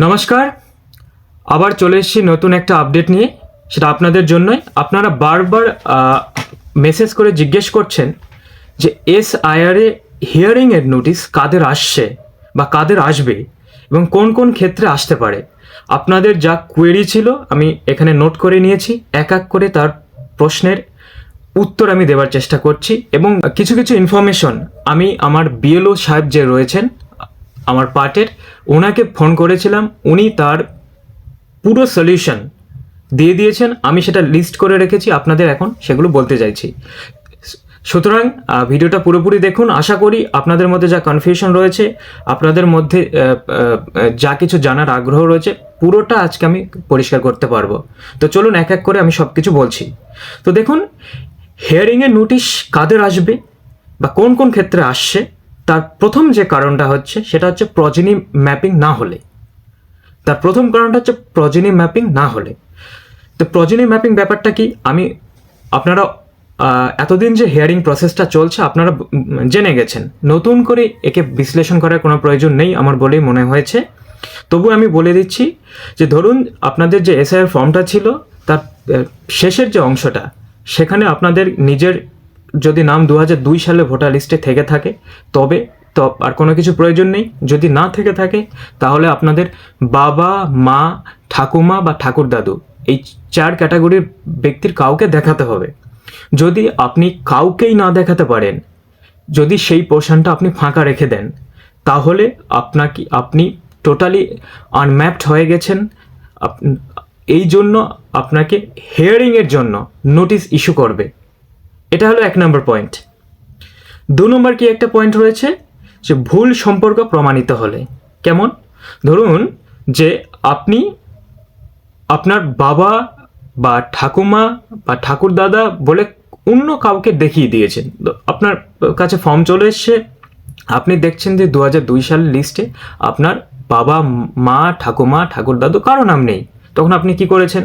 নমস্কার, আবার চলে এসেছি নতুন একটা আপডেট নিয়ে। সেটা আপনাদের জন্যই। আপনারা বারবার মেসেজ করে জিজ্ঞেস করছেন যে এসআইআরে হিয়ারিংয়ের নোটিশ কাদের আসছে বা কাদের আসবে এবং কোন কোন ক্ষেত্রে আসতে পারে। আপনাদের যা কোয়েরি ছিল আমি এখানে নোট করে নিয়েছি, এক এক করে তার প্রশ্নের উত্তর আমি দেওয়ার চেষ্টা করছি এবং কিছু কিছু ইনফরমেশন আমি আমার বিএলও সাহেব যে রয়েছেন আমার পার্টের, ওনাকে ফোন করেছিলাম, উনি তার পুরো সলিউশন দিয়ে দিয়েছেন। আমি সেটা লিস্ট করে রেখেছি, আপনাদের এখন সেগুলো বলতে চাইছি। সুতরাং ভিডিওটা পুরোপুরি দেখুন। আশা করি আপনাদের মধ্যে যা কনফিউশন রয়েছে, আপনাদের মধ্যে যা কিছু জানার আগ্রহ রয়েছে, পুরোটা আজকে আমি পরিষ্কার করতে পারবো। তো চলুন এক এক করে আমি সব কিছু বলছি। তো দেখুন, হিয়ারিংয়ের নোটিশ কাদের আসবে বা কোন কোন ক্ষেত্রে আসছে, তার প্রথম যে কারণটা হচ্ছে সেটা হচ্ছে প্রজেনি ম্যাপিং না হলে। তার প্রথম কারণটা হচ্ছে প্রজেনি ম্যাপিং না হলে। তো প্রজেনি ম্যাপিং ব্যাপারটা কি, আপনারা এতদিন যে হিয়ারিং প্রসেসটা চলছে আপনারা জেনে গেছেন, নতুন করে একে বিশ্লেষণ করার কোনো প্রয়োজন নেই আমার বলেই মনে হয়েছে। তবু আমি বলে দিচ্ছি যে ধরুন আপনাদের যে এসআইআর ফর্মটা ছিল তার শেষের যে অংশটা, সেখানে আপনাদের নিজের যদি নাম 2002 সালে ভোটার লিস্টে থেকে থাকে তবে তো আর কোনো কিছু প্রয়োজন নেই। যদি না থেকে থাকে তাহলে আপনাদের বাবা, মা, ঠাকুমা বা ঠাকুর দাদু, এই 4 ক্যাটাগরির ব্যক্তির কাউকে দেখাতে হবে। যদি আপনি কাউকেই না দেখাতে পারেন, যদি সেই পোর্শনটা আপনি ফাঁকা রেখে দেন, তাহলে আপনি টোটালি আনম্যাপড হয়ে গেছেন। এই জন্য আপনাকে হিয়ারিংয়ের জন্য নোটিশ ইস্যু করবে। এটা হলো 1 নম্বর পয়েন্ট। 2 নম্বর কি একটা পয়েন্ট রয়েছে যে ভুল সম্পর্ক প্রমাণিত হলে। কেমন? ধরুন যে আপনি আপনার বাবা বা ঠাকুমা বা ঠাকুর দাদা বলে অন্য কাউকে দেখিয়ে দিয়েছেন। আপনার কাছে ফর্ম চলে এসছে, আপনি দেখছেন যে 2002 সালের লিস্টে আপনার বাবা, মা, ঠাকুমা, ঠাকুর দাদু কারো নাম নেই। তখন আপনি কি করেছেন?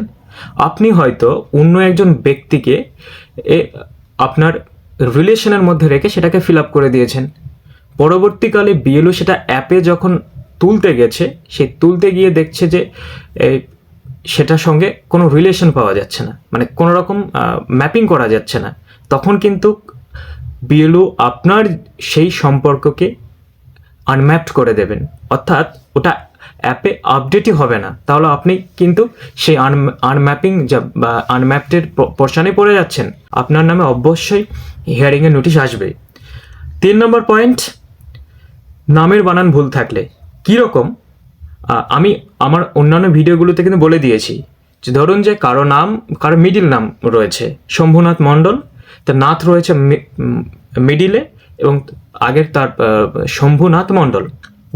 আপনি হয়তো অন্য একজন ব্যক্তিকে আপনার রিলেশনের মধ্যে রেখে সেটাকে ফিল আপ করে দিয়েছেন। পরবর্তীকালে বিএলও সেটা অ্যাপে যখন তুলতে গেছে, সে তুলতে গিয়ে দেখছে যে সেটার সঙ্গে কোনো রিলেশন পাওয়া যাচ্ছে না, মানে কোনো রকম ম্যাপিং করা যাচ্ছে না। তখন কিন্তু বিএলও আপনার সেই সম্পর্ককে আনম্যাপড করে দেবেন, অর্থাৎ ওটা অ্যাপে আপডেটই হবে না। তাহলে আপনি কিন্তু সেই আনম্যাপিং বা আনম্যাপডের পোর্শনে পড়ে যাচ্ছেন। আপনার নামে অবশ্যই হিয়ারিংয়ের নোটিশ আসবে। 3 নম্বর পয়েন্ট, নামের বানান ভুল থাকলে। কীরকম? আমি আমার অন্যান্য ভিডিওগুলোতে কিন্তু বলে দিয়েছি যে ধরুন যে কারো মিডিল নাম রয়েছে শম্ভুনাথ মণ্ডল, তার নাথ রয়েছে মিডিলে এবং আগের তার শম্ভুনাথ মণ্ডল।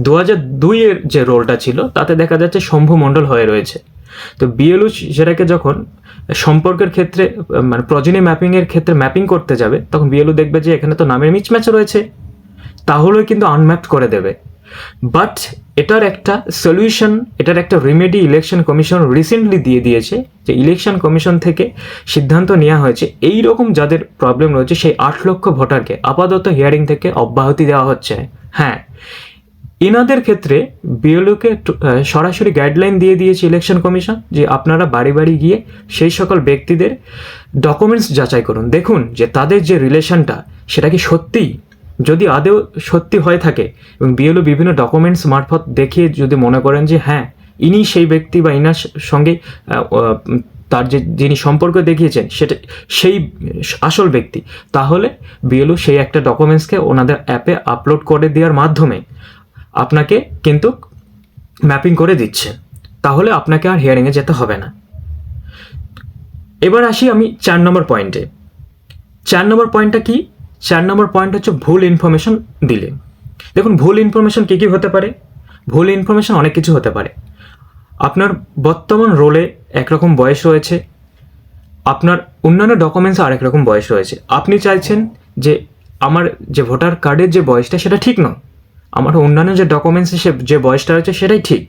2002-এর যে রোলটা ছিল তাতে দেখা যাচ্ছে শম্ভু মণ্ডল হয়ে রয়েছে। তো বিএলও সেটাকে যখন সম্পর্কের ক্ষেত্রে মানে প্রজেনি ম্যাপিংয়ের ক্ষেত্রে ম্যাপিং করতে যাবে, তখন বিএলও দেখবে যে এখানে তো নামের মিচম্যাচ রয়েছে, তাহলেও কিন্তু আনম্যাপড করে দেবে। বাট এটার একটা সলিউশন, এটার একটা রিমেডি ইলেকশন কমিশন রিসেন্টলি দিয়ে দিয়েছে। যে ইলেকশন কমিশন থেকে সিদ্ধান্ত নেওয়া হয়েছে এই রকম যাদের প্রবলেম রয়েছে সেই 8 লক্ষ ভোটারকে আপাতত হিয়ারিং থেকে অব্যাহতি দেওয়া হচ্ছে। হ্যাঁ, এনাদের ক্ষেত্রে বিএলওকে সরাসরি গাইডলাইন দিয়ে দিয়েছে ইলেকশন কমিশন যে আপনারা বাড়ি বাড়ি গিয়ে সেই সকল ব্যক্তিদের ডকুমেন্টস যাচাই করুন, দেখুন যে তাদের যে রিলেশনটা সেটা কি সত্যিই, যদি আদৌ সত্যি হয়ে থাকে এবং বিএলও বিভিন্ন ডকুমেন্টস মারফত দেখিয়ে যদি মনে করেন যে হ্যাঁ ইনি সেই ব্যক্তি বা ইনার সঙ্গে তার যিনি সম্পর্ক দেখিয়েছেন সেটা সেই আসল ব্যক্তি, তাহলে বিএলও সেই একটা ডকুমেন্টসকে ওনাদের অ্যাপে আপলোড করে দেওয়ার মাধ্যমে আপনাকে কিন্তু ম্যাপিং করে দিচ্ছে। তাহলে আপনাকে আর হিয়ারিংয়ে যেতে হবে না। এবার আসি আমি 4 নম্বর পয়েন্টে। 4 নম্বর পয়েন্টটা কি? 4 নম্বর পয়েন্ট হচ্ছে ভুল ইনফরমেশন দিলে। দেখুন, ভুল ইনফরমেশন কী কী হতে পারে? ভুল ইনফরমেশন অনেক কিছু হতে পারে। আপনার বর্তমান রোলে একরকম বয়স রয়েছে, আপনার অন্যান্য ডকুমেন্টসে আরেক রকম বয়স রয়েছে। আপনি চাইছেন যে আমার যে ভোটার কার্ডের যে বয়সটা সেটা ঠিক নয়, আমার অন্যান্য যে ডকুমেন্টসে যে বয়সটা রয়েছে সেটাই ঠিক।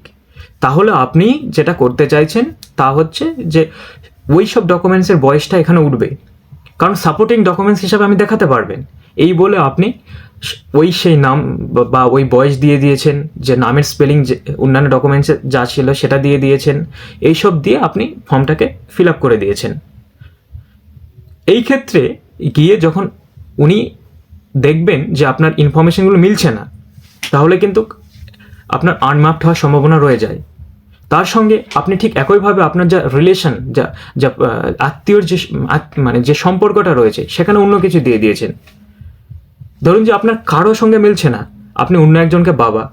তাহলে আপনি যেটা করতে চাইছেন তা হচ্ছে যে ওই সব ডকুমেন্টসের বয়সটা এখানে উঠবে, কারণ সাপোর্টিং ডকুমেন্টস হিসাবে আমি দেখাতে পারবেন। এই বলে আপনি ওই সেই নাম বা ওই বয়স দিয়ে দিয়েছেন, যে নামের স্পেলিং যে অন্যান্য ডকুমেন্টসে যা ছিল সেটা দিয়ে দিয়েছেন, এইসব দিয়ে আপনি ফর্মটাকে ফিল আপ করে দিয়েছেন। এই ক্ষেত্রে গিয়ে যখন উনি দেখবেন যে আপনার ইনফরমেশনগুলো মিলছে না, তাহলে কিন্তু আপনার আনম্যাপড হওয়ার সম্ভাবনা রয়ে যায়। তার সঙ্গে আপনি ঠিক একইভাবে আপনার যা রিলেশন, যা যা আত্মীয়র যে মানে যে সম্পর্কটা রয়েছে সেখানে অন্য কিছু দিয়ে দিয়েছেন। ধরুন যে আপনার কারোর সঙ্গে মিলছে না, আপনি অন্য একজনকে বাবা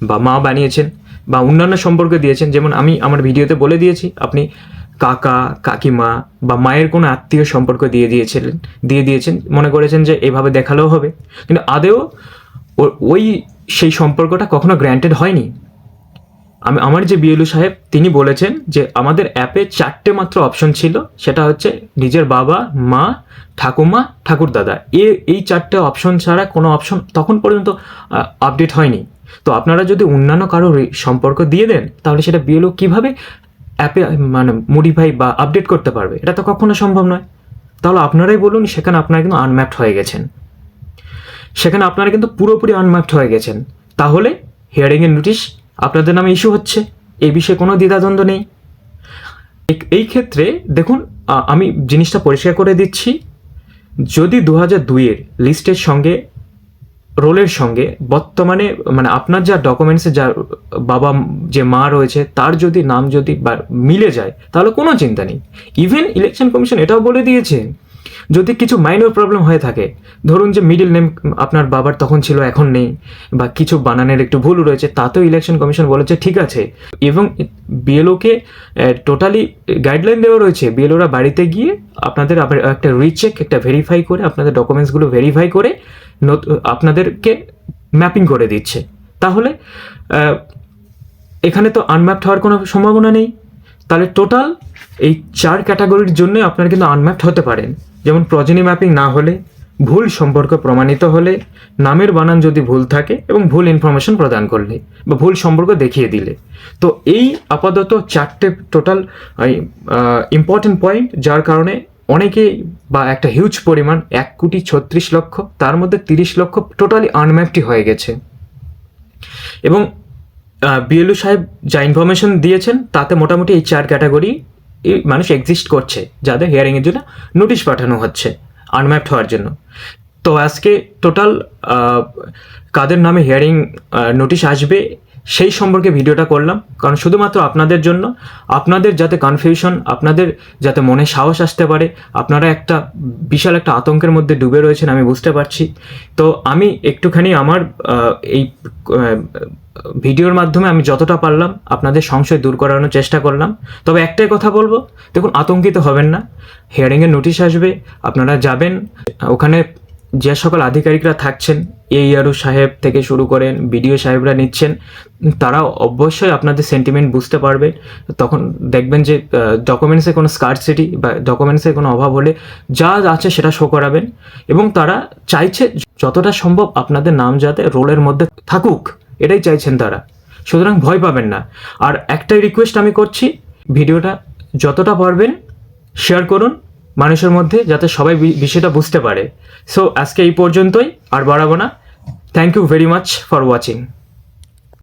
বা মা বানিয়েছেন বা অন্যান্য সম্পর্ক দিয়েছেন। যেমন আমি আমার ভিডিওতে বলে দিয়েছি, আপনি কাকা কাকিমা বা মায়ের কোনো আত্মীয় সম্পর্ক দিয়ে দিয়েছেন, মনে করেছেন যে এভাবে দেখালেও হবে, কিন্তু আদেও ওই সেই সম্পর্কটা কখনো গ্র্যান্টেড হয়নি। আমার যে বিএলও সাহেব তিনি বলেছেন যে আমাদের অ্যাপে 4টে মাত্র অপশন ছিল, সেটা হচ্ছে নিজের বাবা মা ঠাকুমা ঠাকুরদাদা, এই 4টে অপশন ছাড়া কোনো অপশন তখন পর্যন্ত আপডেট হয়নি। তো আপনারা যদি অন্যান্য কারোর সম্পর্ক দিয়ে দেন, তাহলে সেটা বিএলও কীভাবে অ্যাপে মানে মডিফাই বা আপডেট করতে পারবে? এটা তো কখনো সম্ভব নয়। তাহলে আপনারাই বলুন, সেখানে আপনারা কিন্তু আনম্যাপড হয়ে গেছেন, সেখানে আপনারা কিন্তু পুরোপুরি আনম্যাপড হয়ে গেছেন। তাহলে হিয়ারিংয়ের নোটিশ আপনাদের নামে ইস্যু হচ্ছে, এই বিষয়ে কোনো দ্বিধাদ্বন্দ্ব নেই। এই ক্ষেত্রে দেখুন, আমি জিনিসটা পরিষ্কার করে দিচ্ছি, যদি 2002-এর লিস্টের সঙ্গে রোলের সঙ্গে বর্তমানে মানে আপনার যা ডকুমেন্টসে যা বাবা যে মা রয়েছে তার যদি নাম যদি মিলে যায়, তাহলে কোনো চিন্তা নেই। ইভেন ইলেকশন কমিশন এটাও বলে দিয়েছে, যদি কিছু মাইনর প্রবলেম হয়ে থাকে, ধরুন যে মিডল নেম আপনার বাবার তখন ছিল এখন নেই, বা কিছু বানানের একটু ভুল রয়েছে, তাতেও ইলেকশন কমিশন বলেছে ঠিক আছে। এবং বিএলওকে টোটালি গাইডলাইন দেওয়া রয়েছে, বিএলওরা বাড়িতে গিয়ে আপনাদের আবার একটা রিচেক, একটা ভেরিফাই করে আপনাদের ডকুমেন্টসগুলো ভেরিফাই করে আপনাদেরকে ম্যাপিং করে দিচ্ছে। তাহলে এখানে তো আনম্যাপড হওয়ার কোনো সম্ভাবনা নেই। তাহলে টোটাল এই 4 ক্যাটাগরির জন্য আপনারা কিন্তু আনম্যাপড হতে পারেন। যেমন প্রজেনি ম্যাপিং না হলে, ভুল সম্পর্ক প্রমাণিত হলে, নামের বানান যদি ভুল থাকে এবং ভুল ইনফরমেশন প্রদান করলে বা ভুল সম্পর্ক দেখিয়ে দিলে। তো এই আপাতত 4টে টোটাল ইম্পর্টেন্ট পয়েন্ট, যার কারণে অনেকে বা একটা হিউজ পরিমাণ 1,36,00,000, তার মধ্যে 30 লক্ষ টোটালি আনম্যাপডই হয়ে গেছে। এবং বিএলও সাহেব যা ইনফরমেশন দিয়েছেন তাতে মোটামুটি এই 4 ক্যাটাগরি মানুষ এক্সিস্ট করছে, যাদের হিয়ারিংয়ের জন্য নোটিশ পাঠানো হচ্ছে আনম্যাপড হওয়ার জন্য। তো আজকে টোটাল কাদের নামে হিয়ারিং নোটিশ আসবে সেই সম্পর্কে ভিডিওটা করলাম, কারণ শুধুমাত্র আপনাদের জন্য, আপনাদের যাতে কনফিউশন, আপনাদের যাতে মনে সাহস আসতে পারে। আপনারা একটা বিশাল একটা আতঙ্কের মধ্যে ডুবে রয়েছেন, আমি বুঝতে পারছি। তো আমি একটুখানি আমার এই ভিডিওর মাধ্যমে আমি যতটা পারলাম আপনাদের সংশয় দূর করানোর চেষ্টা করলাম। তবে একটাই কথা বলবো, দেখুন আতঙ্কিত হবেন না, হিয়ারিংয়ের নোটিশ আসবে, আপনারা যাবেন, ওখানে যে সকল আধিকারিকরা থাকছেন, AERO সাহেব থেকে শুরু করেন বিডিও সাহেবরা নিচ্ছেন, তারা অবশ্যই আপনাদের সেন্টিমেন্ট বুঝতে পারবে। তখন দেখবেন যে ডকুমেন্টসে কোনো স্কারসিটি বা ডকুমেন্টসে কোনো অভাব হলে যা আছে সেটা শো করাবেন, এবং তারা চাইছে যতটা সম্ভব আপনাদের নাম যাতে রোলের মধ্যে থাকুক, এটাই চাইছেন তারা। সুতরাং ভয় পাবেন না। আর একটাই রিকোয়েস্ট আমি করছি, ভিডিওটা যতটা পারবেন শেয়ার করুন মানুষের মধ্যে, যাতে সবাই বিষয়টা বুঝতে পারে। সো আজকে এই পর্যন্তই, আর বাড়াবো না। Thank you very much for watching.